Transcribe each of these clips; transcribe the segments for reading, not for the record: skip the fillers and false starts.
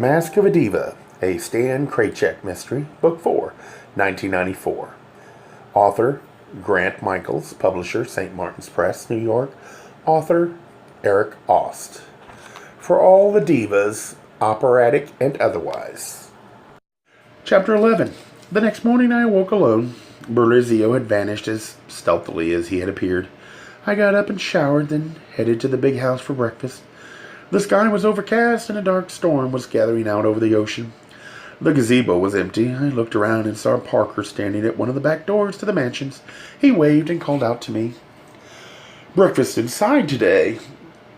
Mask of a Diva, a Stan Kraychik mystery, Book 4, 1994. Author, Grant Michaels. Publisher, St. Martin's Press, New York. Author, Eric Aust. For all the divas, operatic and otherwise. Chapter 11. The next morning I awoke alone. Berlizio had vanished as stealthily as he had appeared. I got up and showered, then headed to the big house for breakfast. The sky was overcast and a dark storm was gathering out over the ocean. The gazebo was empty. I looked around and saw Parker standing at one of the back doors to the mansions. He waved and called out to me. Breakfast inside today.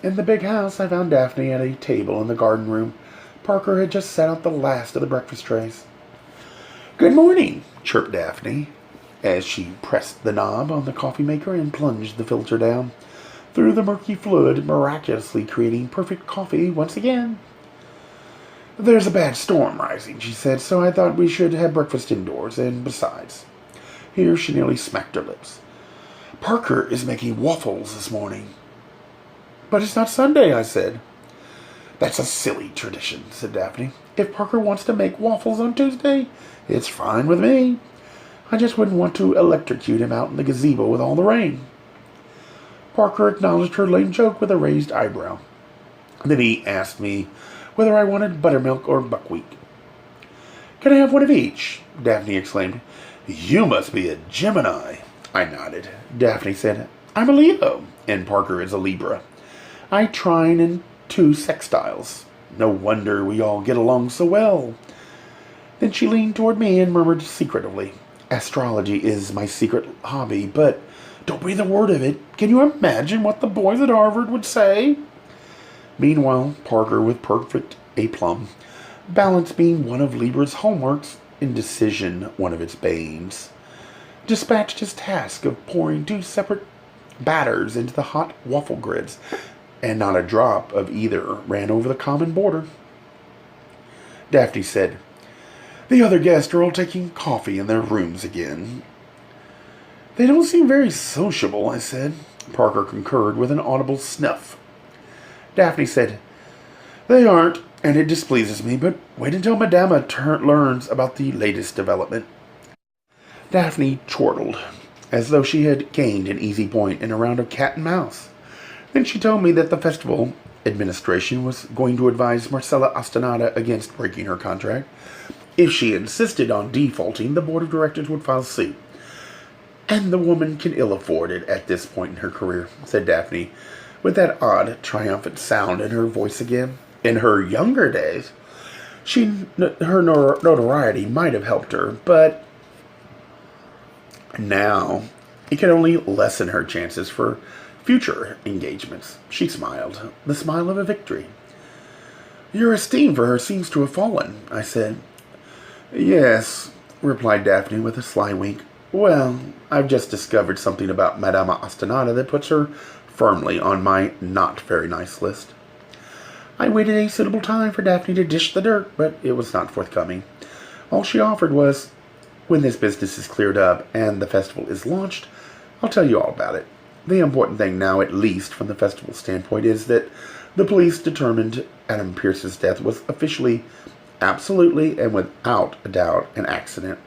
In the big house, I found Daphne at a table in the garden room. Parker had just set out the last of the breakfast trays. Good morning, chirped Daphne, as she pressed the knob on the coffee maker and plunged the filter down through the murky fluid, miraculously creating perfect coffee once again. There's a bad storm rising, she said, so I thought we should have breakfast indoors, and besides. Here she nearly smacked her lips. Parker is making waffles this morning. But it's not Sunday, I said. That's a silly tradition, said Daphne. If Parker wants to make waffles on Tuesday, it's fine with me. I just wouldn't want to electrocute him out in the gazebo with all the rain. Parker acknowledged her lame joke with a raised eyebrow. Then he asked me whether I wanted buttermilk or buckwheat. Can I have one of each? Daphne exclaimed. You must be a Gemini. I nodded. Daphne said, I'm a Leo, and Parker is a Libra. I trine in 2 sextiles. No wonder we all get along so well. Then she leaned toward me and murmured secretively, Astrology is my secret hobby, but don't breathe a word of it. Can you imagine what the boys at Harvard would say? Meanwhile, Parker, with perfect aplomb, balance being one of Libra's hallmarks, indecision one of its banes, dispatched his task of pouring 2 separate batters into the hot waffle grids, and not a drop of either ran over the common border. Daphne said, The other guests are all taking coffee in their rooms again. They don't seem very sociable, I said. Parker concurred with an audible snuff. Daphne said, They aren't, and it displeases me, but wait until Madama learns about the latest development. Daphne chortled, as though she had gained an easy point in a round of cat and mouse. Then she told me that the festival administration was going to advise Marcella Ostanata against breaking her contract. If she insisted on defaulting, the board of directors would file suit. And the woman can ill afford it at this point in her career, said Daphne, with that odd, triumphant sound in her voice again. In her younger days, her notoriety might have helped her, but now it could only lessen her chances for future engagements. She smiled, the smile of a victory. Your esteem for her seems to have fallen, I said. Yes, replied Daphne with a sly wink. Well, I've just discovered something about Madama Ostanata that puts her firmly on my not very nice list. I waited a suitable time for Daphne to dish the dirt, but it was not forthcoming. All she offered was, when this business is cleared up and the festival is launched, I'll tell you all about it. The important thing now, at least from the festival standpoint, is that the police determined Adam Pierce's death was officially, absolutely, and without a doubt, an accident.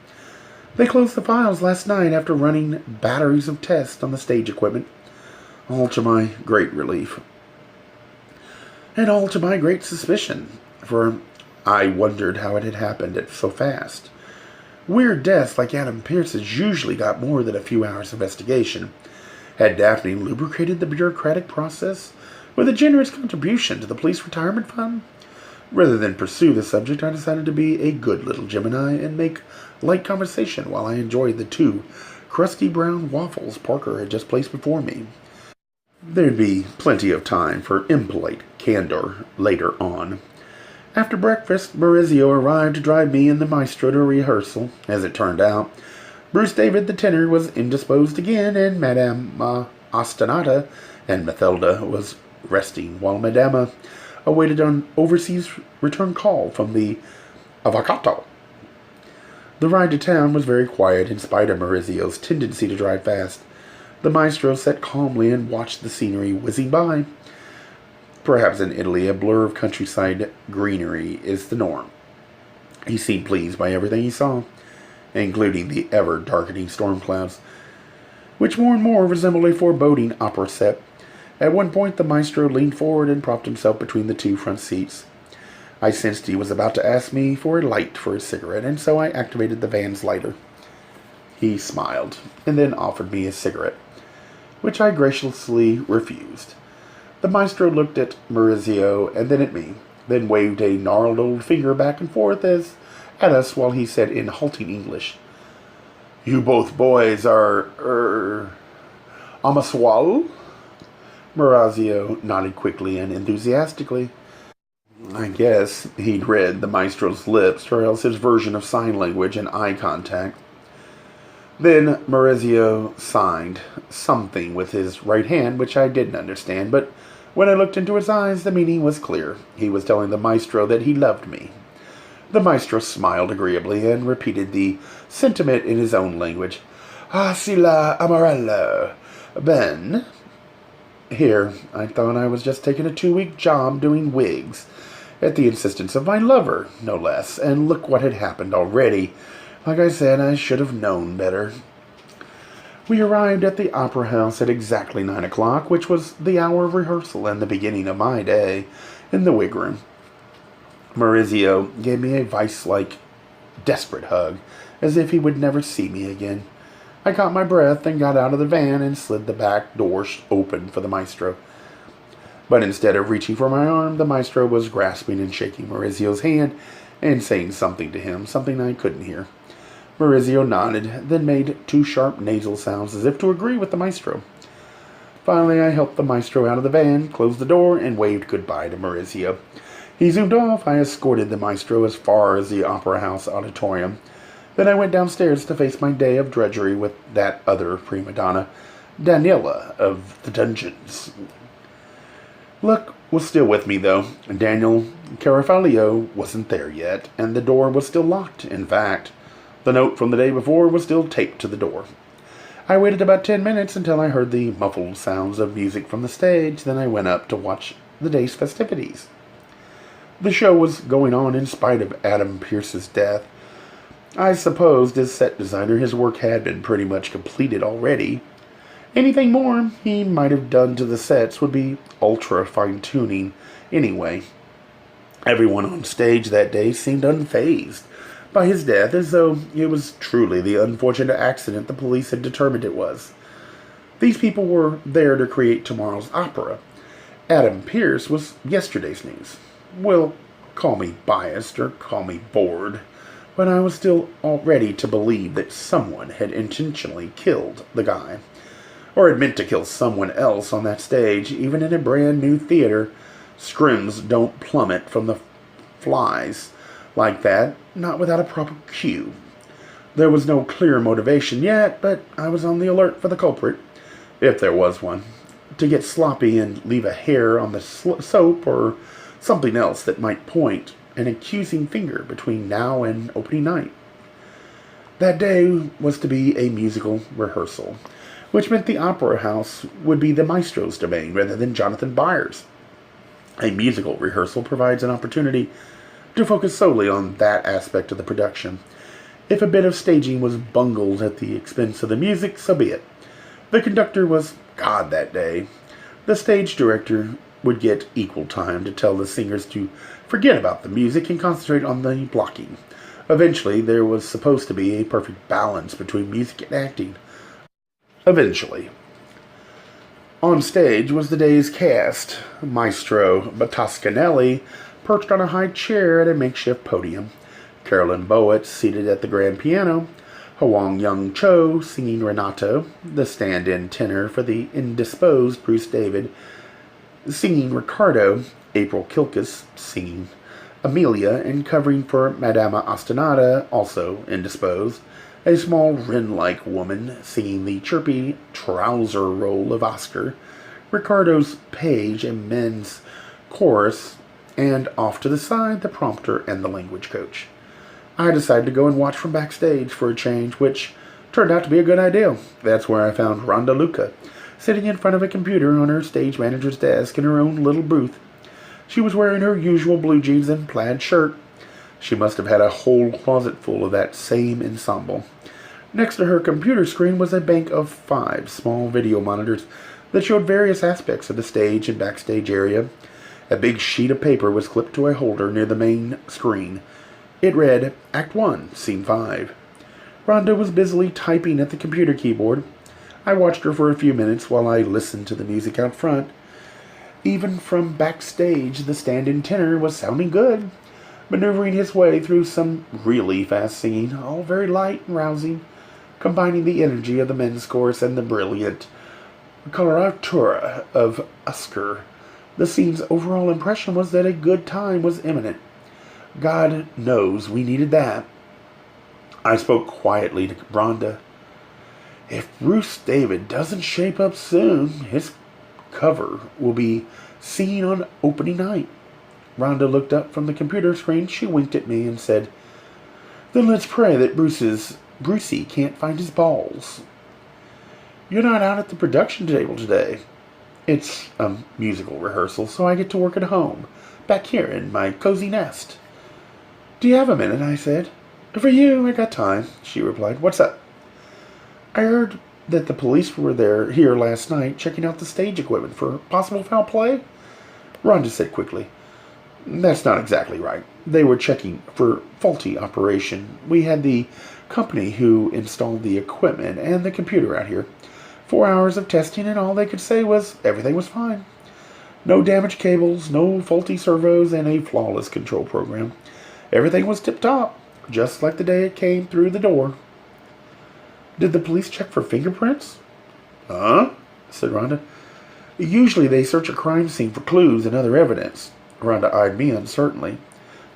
They closed the files last night after running batteries of tests on the stage equipment, all to my great relief. And all to my great suspicion, for I wondered how it had happened so fast. Weird deaths like Adam Pierce's usually got more than a few hours investigation. Had Daphne lubricated the bureaucratic process with a generous contribution to the police retirement fund? Rather than pursue the subject, I decided to be a good little Gemini and make light conversation while I enjoyed the 2 crusty brown waffles Parker had just placed before me. There'd be plenty of time for impolite candor later on. After breakfast, Maurizio arrived to drive me and the maestro to rehearsal. As it turned out, Bruce David the tenor was indisposed again, and Madame Ostanata and Mathilda was resting, while Madama awaited an overseas return call from the Avvocato. The ride to town was very quiet in spite of Maurizio's tendency to drive fast. The maestro sat calmly and watched the scenery whizzing by. Perhaps in Italy, a blur of countryside greenery is the norm. He seemed pleased by everything he saw, including the ever-darkening storm clouds, which more and more resembled a foreboding opera set. At one point, the maestro leaned forward and propped himself between the two front seats. I sensed he was about to ask me for a light for a cigarette, and so I activated the van's lighter. He smiled, and then offered me a cigarette, which I graciously refused. The maestro looked at Maurizio and then at me, then waved a gnarled old finger back and forth at us while he said in halting English, "You both boys are, amaswal?" Maurizio nodded quickly and enthusiastically. I guess he'd read the maestro's lips, or else his version of sign language and eye contact. Then Maurizio signed something with his right hand, which I didn't understand, but when I looked into his eyes, the meaning was clear. He was telling the maestro that he loved me. The maestro smiled agreeably and repeated the sentiment in his own language. "Ah, sila amarello. Ben." Here, I thought I was just taking a 2-week job doing wigs, at the insistence of my lover, no less, and look what had happened already. Like I said, I should have known better. We arrived at the opera house at exactly 9 o'clock, which was the hour of rehearsal and the beginning of my day in the wig room. Maurizio gave me a vice-like, desperate hug, as if he would never see me again. I caught my breath and got out of the van and slid the back door open for the maestro. But instead of reaching for my arm, the maestro was grasping and shaking Maurizio's hand and saying something to him, something I couldn't hear. Maurizio nodded, then made 2 sharp nasal sounds as if to agree with the maestro. Finally, I helped the maestro out of the van, closed the door, and waved goodbye to Maurizio. He zoomed off. I escorted the maestro as far as the Opera House auditorium. Then I went downstairs to face my day of drudgery with that other prima donna, Daniela of the Dungeons. Luck was still with me, though. Daniel Carafalio wasn't there yet, and the door was still locked. In fact, the note from the day before was still taped to the door. I waited about 10 minutes until I heard the muffled sounds of music from the stage. Then I went up to watch the day's festivities. The show was going on in spite of Adam Pearce's death. I supposed, as set designer, his work had been pretty much completed already. Anything more he might have done to the sets would be ultra fine-tuning anyway. Everyone on stage that day seemed unfazed by his death, as though it was truly the unfortunate accident the police had determined it was. These people were there to create tomorrow's opera. Adam Pearce was yesterday's news. Well, call me biased or call me bored, but I was still all ready to believe that someone had intentionally killed the guy, or had meant to kill someone else on that stage. Even in a brand new theater, scrims don't plummet from the flies like that, not without a proper cue. There was no clear motivation yet, but I was on the alert for the culprit, if there was one, to get sloppy and leave a hair on the soap or something else that might point an accusing finger between now and opening night. That day was to be a musical rehearsal, which meant the opera house would be the maestro's domain rather than Jonathan Byers. A musical rehearsal provides an opportunity to focus solely on that aspect of the production. If a bit of staging was bungled at the expense of the music, so be it. The conductor was God that day. The stage director would get equal time to tell the singers to forget about the music and concentrate on the blocking. Eventually, there was supposed to be a perfect balance between music and acting. Eventually. On stage was the day's cast. Maestro Toscanelli perched on a high chair at a makeshift podium. Carolyn Bowett seated at the grand piano. Hwang Young Cho singing Renato, the stand-in tenor for the indisposed Bruce David, singing Ricardo. April Kilkus singing Amelia, and covering for Madama Ostinata, also indisposed, a small wren-like woman singing the chirpy trouser role of Oscar, Ricardo's page and men's chorus, and off to the side, the prompter and the language coach. I decided to go and watch from backstage for a change, which turned out to be a good idea. That's where I found Rhonda Luca, sitting in front of a computer on her stage manager's desk in her own little booth. She was wearing her usual blue jeans and plaid shirt. She must have had a whole closet full of that same ensemble. Next to her computer screen was a bank of 5 small video monitors that showed various aspects of the stage and backstage area. A big sheet of paper was clipped to a holder near the main screen. It read, Act 1, Scene 5. Rhonda was busily typing at the computer keyboard. I watched her for a few minutes while I listened to the music out front. Even from backstage, the stand-in tenor was sounding good, maneuvering his way through some really fast singing, all very light and rousing, combining the energy of the men's chorus and the brilliant coloratura of Oscar. The scene's overall impression was that a good time was imminent. God knows we needed that. I spoke quietly to Rhonda. If Bruce David doesn't shape up soon, his cover will be seen on opening night. Rhonda looked up from the computer screen. She winked at me and said, Then let's pray that Brucey can't find his balls. You're not out at the production table today. It's a musical rehearsal, so I get to work at home, back here in my cozy nest. Do you have a minute? I said. For you, I got time, she replied. What's up? I heard that the police were here last night checking out the stage equipment for possible foul play. Rhonda said quickly. That's not exactly right. They were checking for faulty operation. We had the company who installed the equipment and the computer out here. 4 hours of testing, and all they could say was everything was fine. No damaged cables, no faulty servos, and a flawless control program. Everything was tip-top, just like the day it came through the door. Did the police check for fingerprints? Huh? Said Rhonda. Usually they search a crime scene for clues and other evidence. Rhonda eyed me uncertainly.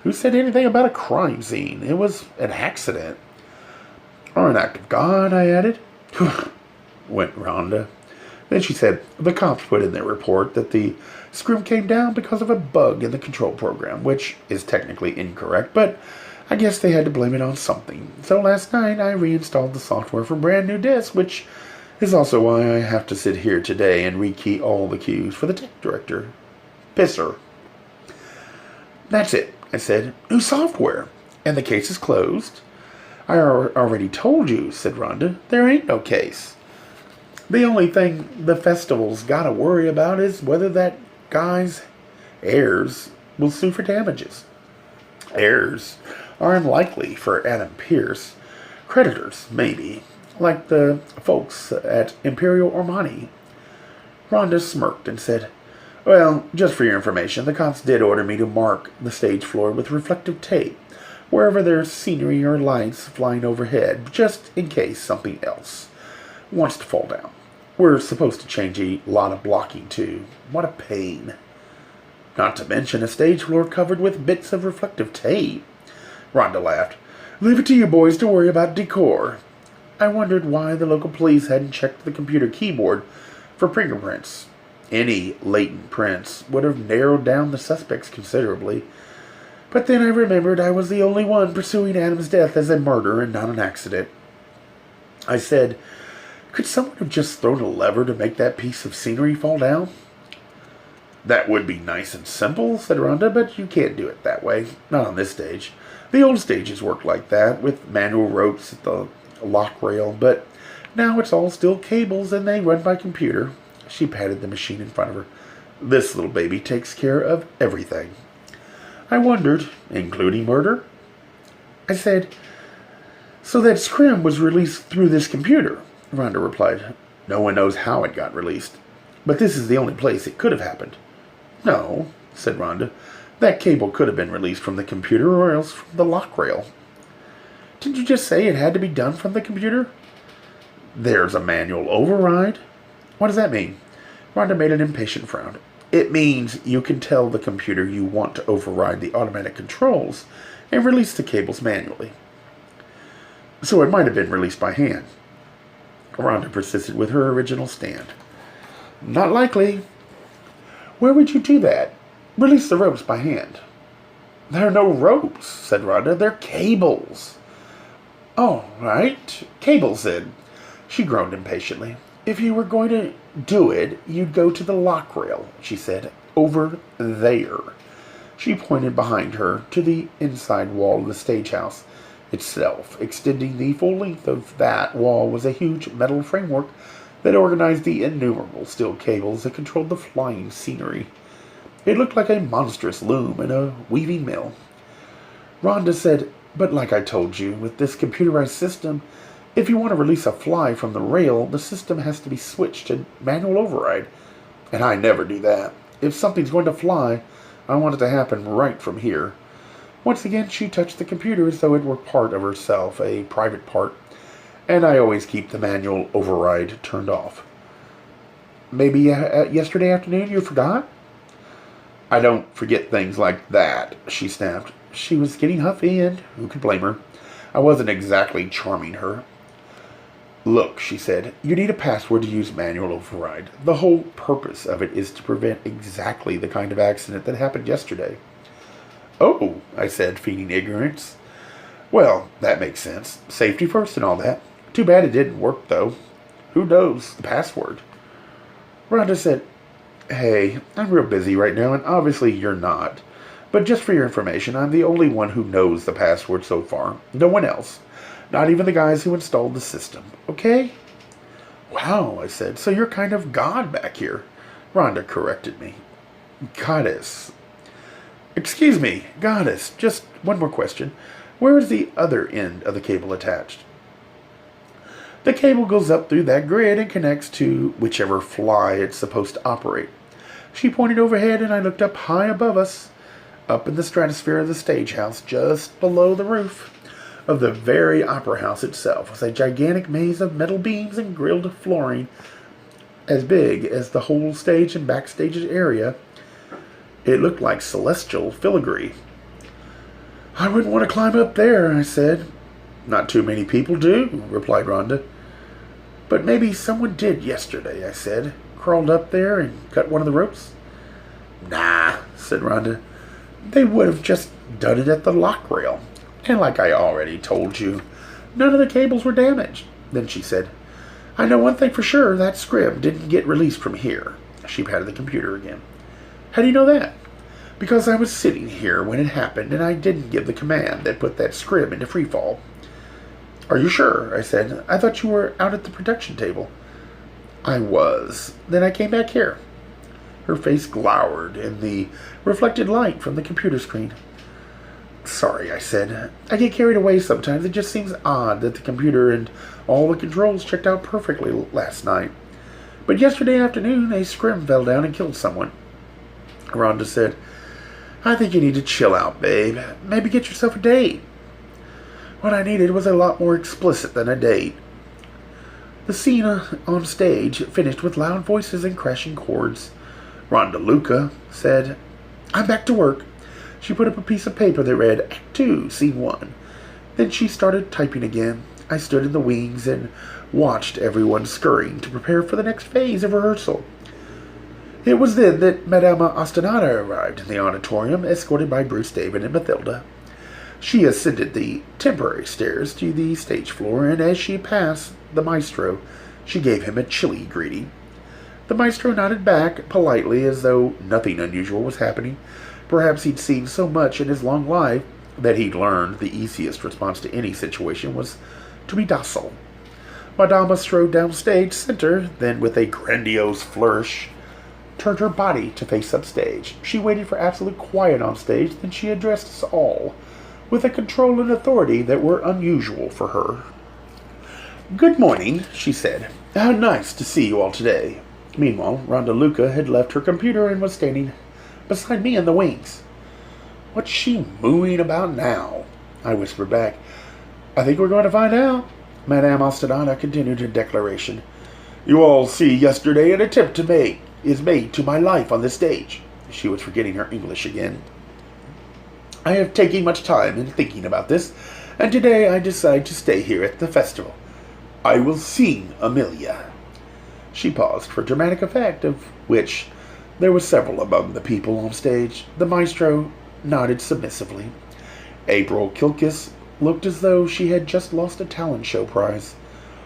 Who said anything about a crime scene? It was an accident. Or an act of God, I added. Went Rhonda. Then she said, the cops put in their report that the screw came down because of a bug in the control program, which is technically incorrect, but I guess they had to blame it on something. So last night I reinstalled the software for brand new discs, which is also why I have to sit here today and rekey all the cues for the tech director. Pisser. That's it, I said. New software. And the case is closed. I already told you, said Rhonda. There ain't no case. The only thing the festival's got to worry about is whether that guy's heirs will sue for damages. Heirs are unlikely for Adam Pierce. Creditors, maybe, like the folks at Imperial Armani. Rhonda smirked and said, Well, just for your information, the cops did order me to mark the stage floor with reflective tape wherever there's scenery or lights flying overhead, just in case something else wants to fall down. We're supposed to change a lot of blocking, too. What a pain. Not to mention a stage floor covered with bits of reflective tape. Rhonda laughed. Leave it to you boys to worry about decor. I wondered why the local police hadn't checked the computer keyboard for fingerprints. Any latent prints would have narrowed down the suspects considerably. But then I remembered I was the only one pursuing Adam's death as a murder and not an accident. I said, Could someone have just thrown a lever to make that piece of scenery fall down? That would be nice and simple, said Rhonda, but you can't do it that way. Not on this stage. The old stages worked like that, with manual ropes at the lock rail, but now it's all still cables and they run by computer. She patted the machine in front of her. This little baby takes care of everything. I wondered, including murder? I said, So that scrim was released through this computer, Rhonda replied. No one knows how it got released, but this is the only place it could have happened. No, said Rhonda. That cable could have been released from the computer or else from the lock rail. Didn't you just say it had to be done from the computer? There's a manual override. What does that mean? Rhonda made an impatient frown. It means you can tell the computer you want to override the automatic controls and release the cables manually. So it might have been released by hand. Rhonda persisted with her original stand. Not likely. Where would you do that? Release the ropes by hand. There are no ropes, said Rhonda. They're cables. Oh, right. Cables, then. She groaned impatiently. If you were going to do it, you'd go to the lock rail, she said. over there. She pointed behind her to the inside wall of the stage house itself. Extending the full length of that wall was a huge metal framework that organized the innumerable steel cables that controlled the flying scenery. It looked like a monstrous loom in a weaving mill. Rhonda said, "But like I told you, with this computerized system, if you want to release a fly from the rail, the system has to be switched to manual override. And I never do that. If something's going to fly, I want it to happen right from here." Once again, she touched the computer as though it were part of herself, a private part, and I always keep the manual override turned off. "Maybe yesterday afternoon you forgot?" "I don't forget things like that," she snapped. She was getting huffy, and who could blame her? I wasn't exactly charming her. "Look," she said, "you need a password to use manual override. The whole purpose of it is to prevent exactly the kind of accident that happened yesterday." "Oh," I said, feigning ignorance. "Well, that makes sense. Safety first and all that. Too bad it didn't work, though. Who knows the password?" Rhonda said, "Hey, I'm real busy right now, and obviously you're not. But just for your information, I'm the only one who knows the password so far. No one else. Not even the guys who installed the system. Okay?" "Wow," I said. "So you're kind of God back here." Rhonda corrected me. "Goddess." "Excuse me, goddess. Just one more question. Where is the other end of the cable attached?" "The cable goes up through that grid and connects to whichever fly it's supposed to operate." She pointed overhead, and I looked up high above us, up in the stratosphere of the stage house, just below the roof of the very opera house itself, was a gigantic maze of metal beams and grilled flooring as big as the whole stage and backstage area. It looked like celestial filigree. "I wouldn't want to climb up there," I said. "Not too many people do," replied Rhonda. "But maybe someone did yesterday," I said. "Crawled up there and cut one of the ropes." "Nah," said Rhonda. "They would have just done it at the lock rail. And like I already told you, none of the cables were damaged." Then she said, "I know one thing for sure, that script didn't get released from here." She patted the computer again. "How do you know that?" "Because I was sitting here when it happened, and I didn't give the command that put that script into freefall." "Are you sure?" I said. "I thought you were out at the production table." "I was. Then I came back here." Her face glowered in the reflected light from the computer screen. "Sorry," I said. "I get carried away sometimes. It just seems odd that the computer and all the controls checked out perfectly last night. But yesterday afternoon, a scrim fell down and killed someone." Rhonda said, "I think you need to chill out, babe. Maybe get yourself a date." What I needed was a lot more explicit than a date. The scene on stage finished with loud voices and crashing chords. Rhonda Luca said, "I'm back to work." She put up a piece of paper that read, "Act 2, Scene 1. Then she started typing again. I stood in the wings and watched everyone scurrying to prepare for the next phase of rehearsal. It was then that Madame Ostinata arrived in the auditorium, escorted by Bruce, David, and Mathilda. She ascended the temporary stairs to the stage floor, and as she passed the maestro, she gave him a chilly greeting. The maestro nodded back politely as though nothing unusual was happening. Perhaps he'd seen so much in his long life that he'd learned the easiest response to any situation was to be docile. Madama strode downstage center, then with a grandiose flourish, turned her body to face upstage. She waited for absolute quiet on stage, then she addressed us all, with a control and authority that were unusual for her. "Good morning," she said. "How nice to see you all today." Meanwhile, Rhonda Luca had left her computer and was standing beside me in the wings. "What's she mooing about now?" I whispered back. "I think we're going to find out." Madame Ostinata continued her declaration. "You all see yesterday an attempt is made to my life on this stage." She was forgetting her English again. "I have taken much time in thinking about this, and today I decide to stay here at the festival. I will sing Amelia." She paused for dramatic effect, of which there were several among the people on stage. The maestro nodded submissively. April Kilkis looked as though she had just lost a talent show prize.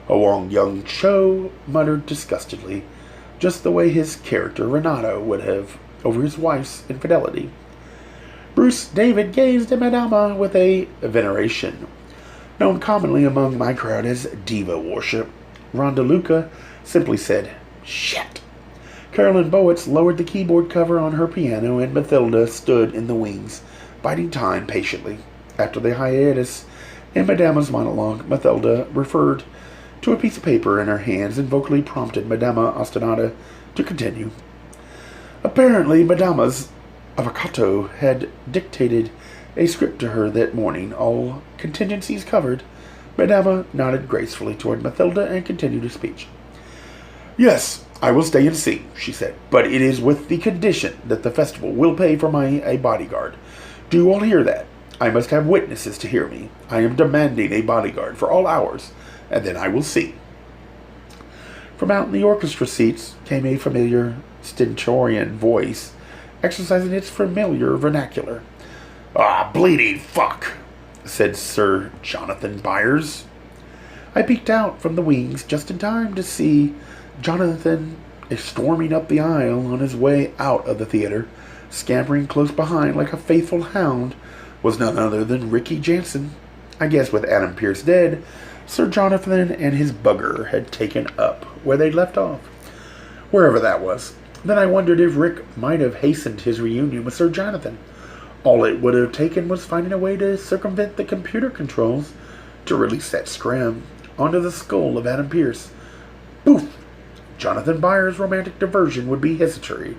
Wong Young Cho muttered disgustedly, just the way his character Renato would have over his wife's infidelity. Bruce David gazed at Madama with a veneration known commonly among my crowd as diva worship. Rhonda Luca simply said, "Shit." Carolyn Bowitz lowered the keyboard cover on her piano, and Mathilda stood in the wings, biding time patiently. After the hiatus in Madama's monologue, Mathilda referred to a piece of paper in her hands and vocally prompted Madama Ostinata to continue. Apparently, Madama's avocado had dictated a script to her that morning, all contingencies covered. Madama nodded gracefully toward Mathilda and continued her speech. "Yes, I will stay and sing," she said, "but it is with the condition that the festival will pay for a bodyguard. Do you all hear that? I must have witnesses to hear me. I am demanding a bodyguard for all hours, and then I will sing." From out in the orchestra seats came a familiar stentorian voice, exercising its familiar vernacular. "Ah, bleeding fuck," said Sir Jonathan Byers. I peeked out from the wings just in time to see Jonathan storming up the aisle on his way out of the theater. Scampering close behind like a faithful hound was none other than Ricky Jansen. I guess with Adam Pearce dead, Sir Jonathan and his bugger had taken up where they'd left off, wherever that was. Then I wondered if Rick might have hastened his reunion with Sir Jonathan. All it would have taken was finding a way to circumvent the computer controls to release that scram onto the skull of Adam Pearce. Poof! Jonathan Byers' romantic diversion would be history.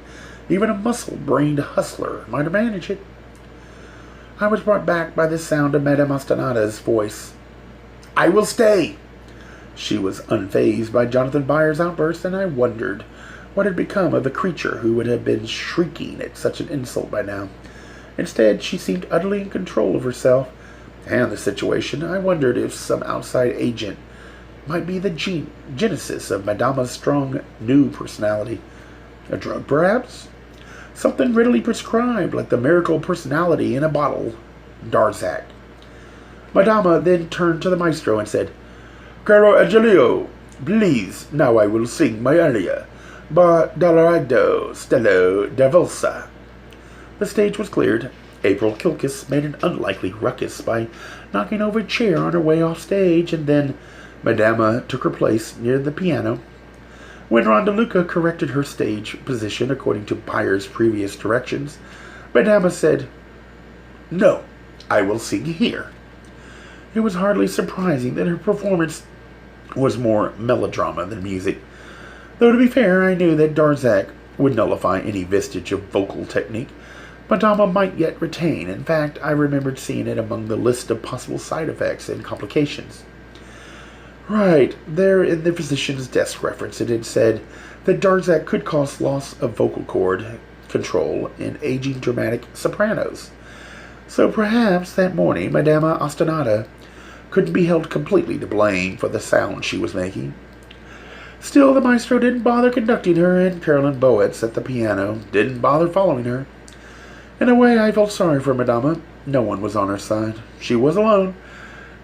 Even a muscle-brained hustler might have managed it. I was brought back by the sound of Madame Ostinata's voice. "I will stay!" She was unfazed by Jonathan Byers' outburst, and I wondered what had become of the creature who would have been shrieking at such an insult by now. Instead, she seemed utterly in control of herself and the situation. I wondered if some outside agent might be the genesis of Madama's strong new personality. A drug, perhaps? Something readily prescribed, like the miracle personality in a bottle. Darzac. Madama then turned to the maestro and said, "Caro Angelio, please, now I will sing my aria, Ba Dolorado Stello Davolsa." The stage was cleared. April Kilkis made an unlikely ruckus by knocking over a chair on her way off stage, and then Madama took her place near the piano. When Rhonda Luca corrected her stage position according to Byers' previous directions, Madama said, "No, I will sing here." It was hardly surprising that her performance was more melodrama than music, though to be fair, I knew that Darzac would nullify any vestige of vocal technique Madama might yet retain. In fact, I remembered seeing it among the list of possible side effects and complications. Right, there in the physician's desk reference, it had said that Darzac could cause loss of vocal cord control in aging dramatic sopranos. So perhaps that morning Madama Ostinata couldn't be held completely to blame for the sound she was making. Still, the maestro didn't bother conducting her, and Carolyn Bowitz at the piano didn't bother following her. In a way, I felt sorry for Madama. No one was on her side. She was alone.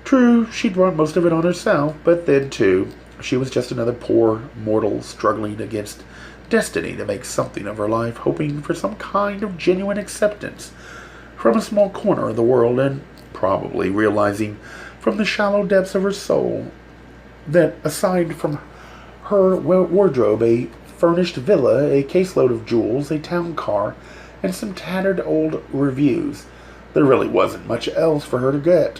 True, she'd brought most of it on herself, but then, too, she was just another poor mortal struggling against destiny to make something of her life, hoping for some kind of genuine acceptance from a small corner of the world, and probably realizing from the shallow depths of her soul that aside from her wardrobe, a furnished villa, a caseload of jewels, a town car, and some tattered old reviews, there really wasn't much else for her to get.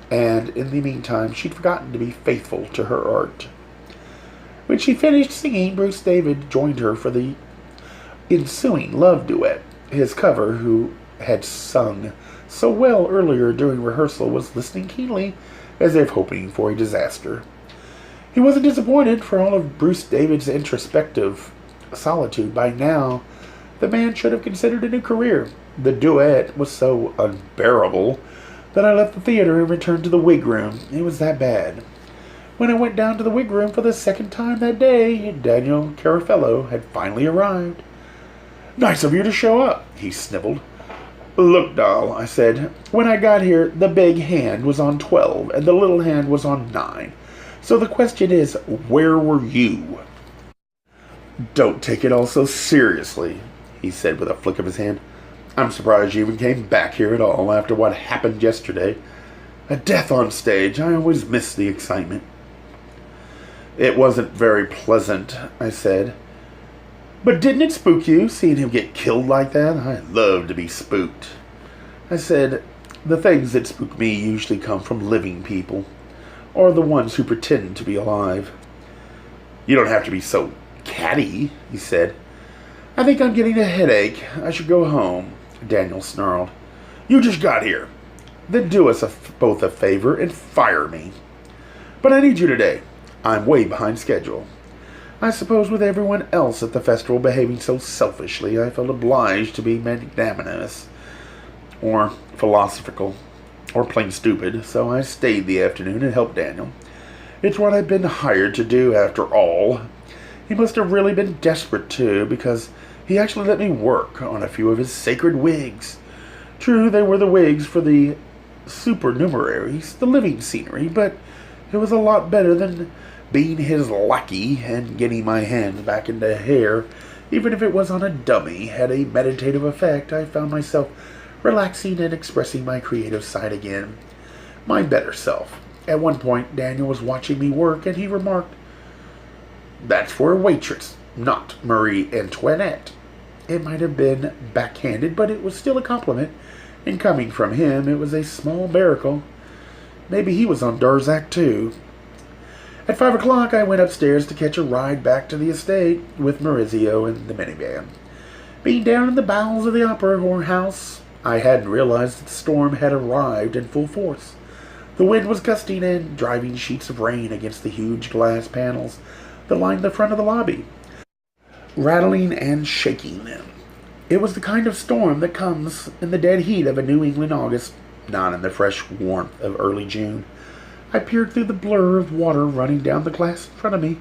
And in the meantime, she'd forgotten to be faithful to her art. When she finished singing, Bruce David joined her for the ensuing love duet. His cover, who had sung so well earlier during rehearsal, was listening keenly, as if hoping for a disaster. He wasn't disappointed. For all of Bruce David's introspective solitude, by now the man should have considered a new career. The duet was so unbearable that I left the theater and returned to the wig room. It was that bad. When I went down to the wig room for the second time that day, Daniel Carafello had finally arrived. "Nice of you to show up," he sniveled. "Look, doll," I said, "when I got here, the big hand was on 12 and the little hand was on 9. So the question is, where were you?" "Don't take it all so seriously." he said with a flick of his hand. I'm surprised you even came back here at all after what happened yesterday. A death on stage. I always miss the excitement. It wasn't very pleasant, I said. But didn't it spook you, seeing him get killed like that? I love to be spooked. I said, the things that spook me usually come from living people, or the ones who pretend to be alive. You don't have to be so catty, he said. I think I'm getting a headache. I should go home, Daniel snarled. You just got here. Then do us both a favor and fire me. But I need you today. I'm way behind schedule. I suppose with everyone else at the festival behaving so selfishly, I felt obliged to be magnanimous, or philosophical, or plain stupid, so I stayed the afternoon and helped Daniel. It's what I've been hired to do, after all. He must have really been desperate, too, because he actually let me work on a few of his sacred wigs. True, they were the wigs for the supernumeraries, the living scenery, but it was a lot better than being his lackey and getting my hands back into hair. Even if it was on a dummy, had a meditative effect. I found myself relaxing and expressing my creative side again, my better self. At one point, Daniel was watching me work, and he remarked, "That's for a waitress, not Marie Antoinette." It might have been backhanded, but it was still a compliment, and coming from him, it was a small miracle. Maybe he was on Darzac, too. At 5 o'clock, I went upstairs to catch a ride back to the estate with Maurizio and the minivan. Being down in the bowels of the opera house, I hadn't realized that the storm had arrived in full force. The wind was gusting and driving sheets of rain against the huge glass panels that lined the front of the lobby, rattling and shaking them. It was the kind of storm that comes in the dead heat of a New England August, not in the fresh warmth of early June. I peered through the blur of water running down the glass in front of me,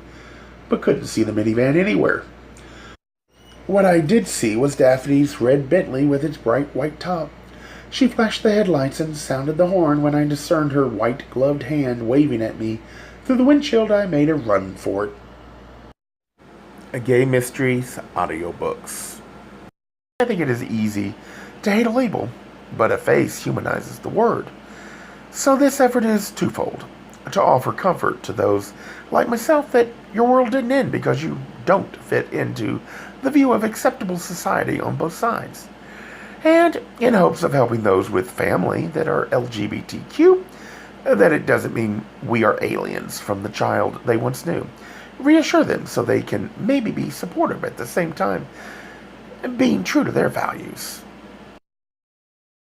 but couldn't see the minivan anywhere. What I did see was Daphne's red Bentley with its bright white top. She flashed the headlights and sounded the horn when I discerned her white-gloved hand waving at me. Through the windshield, I made a run for it. Gay Mysteries audiobooks. I think it is easy to hate a label, but a face humanizes the word. So this effort is twofold: to offer comfort to those like myself that your world didn't end because you don't fit into the view of acceptable society on both sides, and in hopes of helping those with family that are LGBTQ, that it doesn't mean we are aliens from the child they once knew. Reassure them so they can maybe be supportive at the same time, being true to their values.